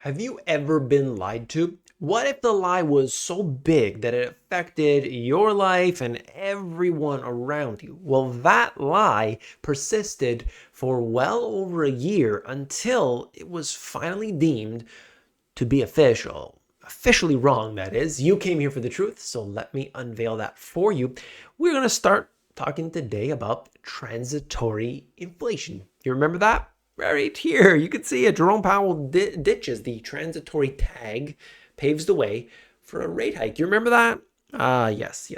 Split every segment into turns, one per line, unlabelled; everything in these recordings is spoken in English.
Have you ever been lied to? What if the lie was so big that it affected your life and everyone around you? Well, that lie persisted for well over a year until it was finally deemed to be official. Officially wrong, that is. You came here for the truth, so let me unveil that for you. We're going to start talking today about transitory inflation. You remember that? Right here, you can see it. Jerome Powell ditches the transitory tag, paves the way for a rate hike. You remember that? Yes.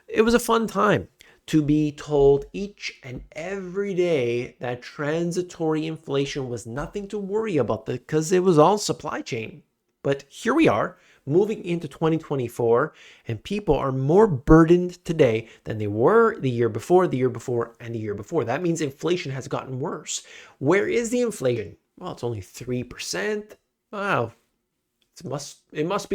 It was a fun time to be told each and every day that transitory inflation was nothing to worry about because it was all supply chain. But here we are, moving into 2024, and people are more burdened today than they were the year before, and the year before. That means inflation has gotten worse. Where is the inflation? Well, it's only 3%. Wow. It must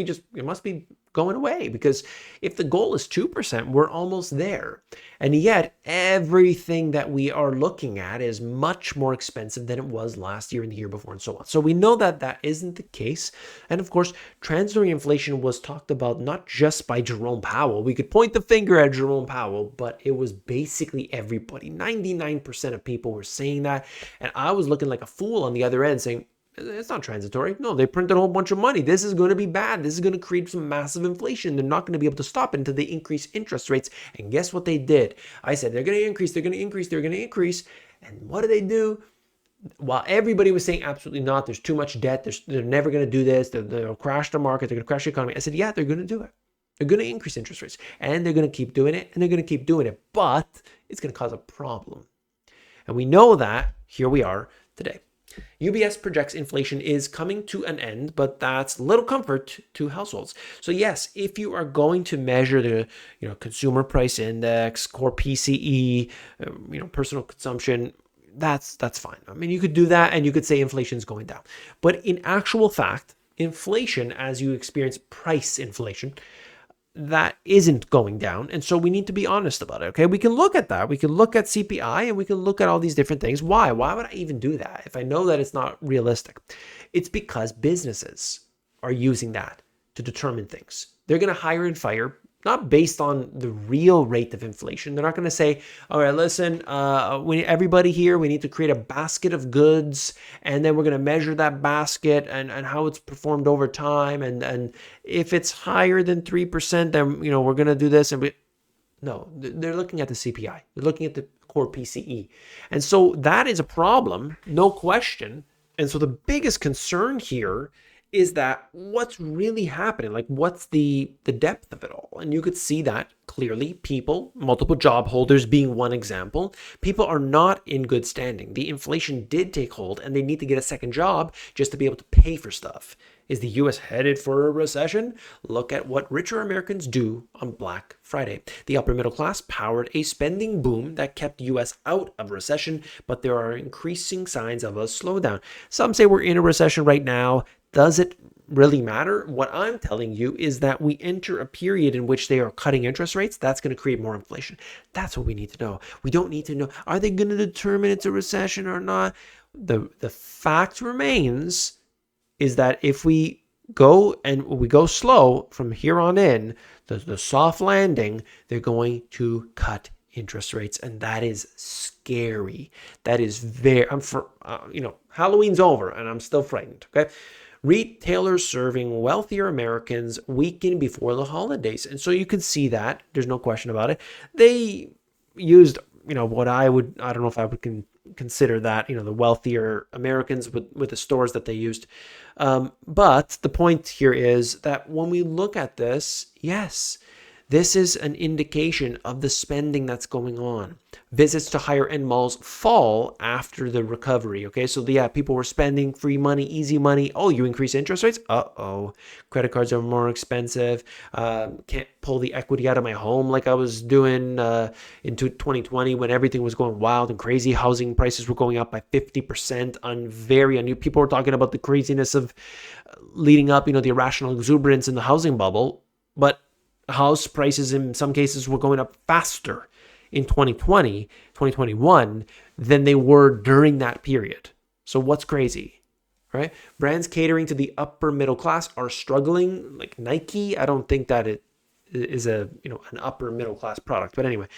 be going away, because if the goal is 2%, we're almost there. And yet everything that we are looking at is much more expensive than it was last year and the year before and so on. So we know that that isn't the case. And of course, transitory inflation was talked about not just by Jerome Powell. We could point the finger at Jerome Powell, but it was basically everybody. 99% of people were saying that. And I was looking like a fool on the other end saying, it's not transitory. No, they printed a whole bunch of money. This is going to be bad. This is going to create some massive inflation. They're not going to be able to stop it until they increase interest rates. And guess what they did? I said, they're going to increase. And what did they do? While everybody was saying absolutely not, there's too much debt, they're never going to do this, they'll crash the market, they're going to crash the economy. I said, yeah, they're going to do it. They're going to increase interest rates. And they're going to keep doing it. And they're going to keep doing it. But it's going to cause a problem. And we know that. Here we are today. UBS projects inflation is coming to an end, but that's little comfort to households. So yes, if you are going to measure the consumer price index, core PCE, personal consumption, that's fine. I mean, you could do that and you could say inflation is going down. But in actual fact, inflation, as you experience price inflation, that isn't going down. And so we need to be honest about it. Okay. We can look at that. We can look at CPI and we can look at all these different things. Why? Why would I even do that if I know that it's not realistic? It's because businesses are using that to determine things. They're going to hire and fire, not based on the real rate of inflation. They're not going to say, all right, listen, everybody here, we need to create a basket of goods, and then we're going to measure that basket and how it's performed over time. And if it's higher than 3%, then, we're going to do this. No, they're looking at the CPI. They're looking at the core PCE. And so that is a problem, no question. And so the biggest concern here is that what's really happening? Like, what's the depth of it all? And you could see that clearly. People, multiple job holders being one example, people are not in good standing. The inflation did take hold and they need to get a second job just to be able to pay for stuff. Is the US headed for a recession? Look at what richer Americans do on Black Friday. The upper middle class powered a spending boom that kept the US out of recession, but there are increasing signs of a slowdown. Some say we're in a recession right now. Does it really matter? What I'm telling you is that we enter a period in which they are cutting interest rates. That's going to create more inflation. That's what we need to know. We don't need to know, are they going to determine it's a recession or not? The fact remains is that if we go slow from here on in, the soft landing, they're going to cut interest rates, and that is scary. That is Halloween's over and I'm still frightened. Okay. Retailers serving wealthier Americans weaken before the holidays. And so you can see that. There's no question about it. They used, what I don't know if I would consider that, the wealthier Americans with the stores that they used. But the point here is that when we look at this, yes, this is an indication of the spending that's going on. Visits to higher end malls fall after the recovery. Okay, so people were spending free money, easy money. Oh, you increase interest rates? Uh-oh. Credit cards are more expensive. Can't pull the equity out of my home like I was doing into 2020 when everything was going wild and crazy. Housing prices were going up by 50% on people were talking about the craziness of leading up, the irrational exuberance in the housing bubble. But house prices in some cases were going up faster in 2020, 2021 than they were during that period. So what's crazy, right? Brands catering to the upper middle class are struggling, like Nike. I don't think that it is an upper middle class product, but anyway,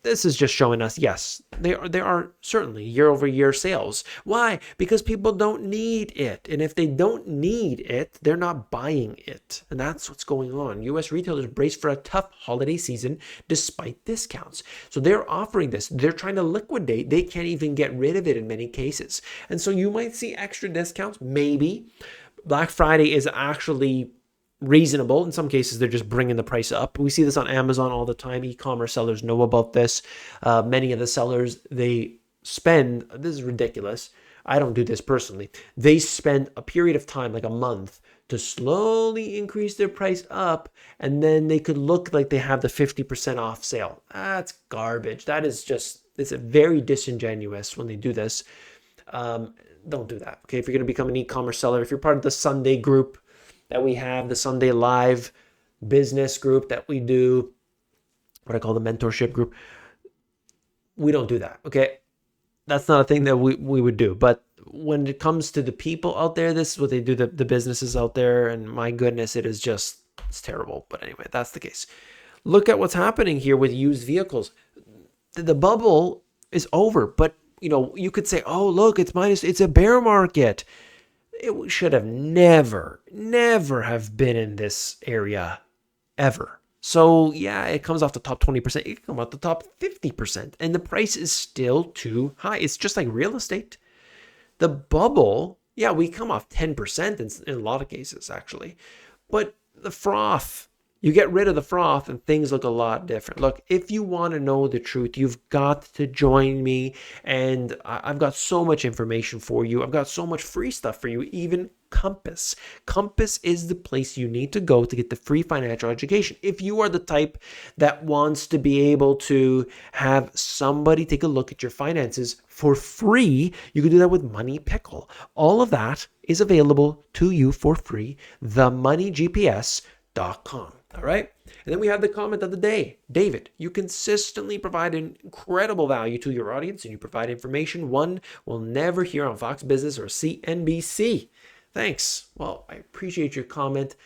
this is just showing us, yes, there are certainly year over year sales. Why? Because people don't need it, and if they don't need it, they're not buying it, and that's what's going on. U.S. retailers brace for a tough holiday season despite discounts, so they're offering this. They're trying to liquidate. They can't even get rid of it in many cases, and so you might see extra discounts. Maybe Black Friday is actually reasonable. In some cases, they're just bringing the price up. We see this on Amazon all the time. E-commerce sellers know about this. Many of the sellers, they spend, this is ridiculous. I don't do this personally. They spend a period of time, like a month, to slowly increase their price up, and then they could look like they have the 50% off sale. That's garbage. That is just, it's a very disingenuous when they do this. Don't do that. Okay, if you're going to become an e-commerce seller, if you're part of the Sunday group that we have, the Sunday Live business group that we do, what I call the mentorship group, we don't do that, okay? That's not a thing that we would do. But when it comes to the people out there, this is what they do, the businesses out there, and my goodness, it's terrible. But anyway, that's the case. Look at what's happening here with used vehicles. The bubble is over, but you could say, oh, look, it's a bear market. It should have never have been in this area ever. So yeah, it comes off the top 20%. It can come off the top 50%. And the price is still too high. It's just like real estate. The bubble, yeah, we come off 10% in a lot of cases, actually. But the froth, you get rid of the froth and things look a lot different. Look, if you want to know the truth, you've got to join me. And I've got so much information for you. I've got so much free stuff for you, even Compass. Compass is the place you need to go to get the free financial education. If you are the type that wants to be able to have somebody take a look at your finances for free, you can do that with Money Pickle. All of that is available to you for free. themoneygps.com. All right. And then we have the comment of the day. David, you consistently provide incredible value to your audience, and you provide information one will never hear on Fox Business or CNBC. Thanks. Well, I appreciate your comment.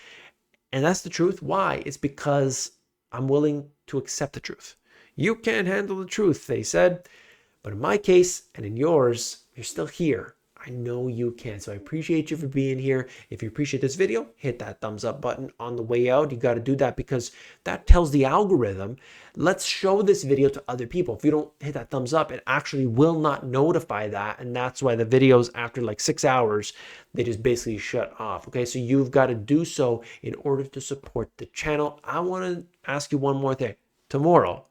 And that's the truth. Why? It's because I'm willing to accept the truth. You can't handle the truth, they said. But in my case and in yours, you're still here. I know you can. So I appreciate you for being here. If you appreciate this video, hit that thumbs up button on the way out. You got to do that because that tells the algorithm, let's show this video to other people. If you don't hit that thumbs up, it actually will not notify that. And that's why the videos after like 6 hours, they just basically shut off. Okay, so you've got to do so in order to support the channel. I want to ask you one more thing. Tomorrow,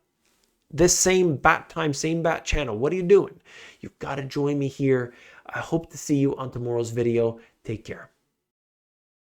this same bat time, same bat channel, what are you doing? You've got to join me here. I hope to see you on tomorrow's video. Take care.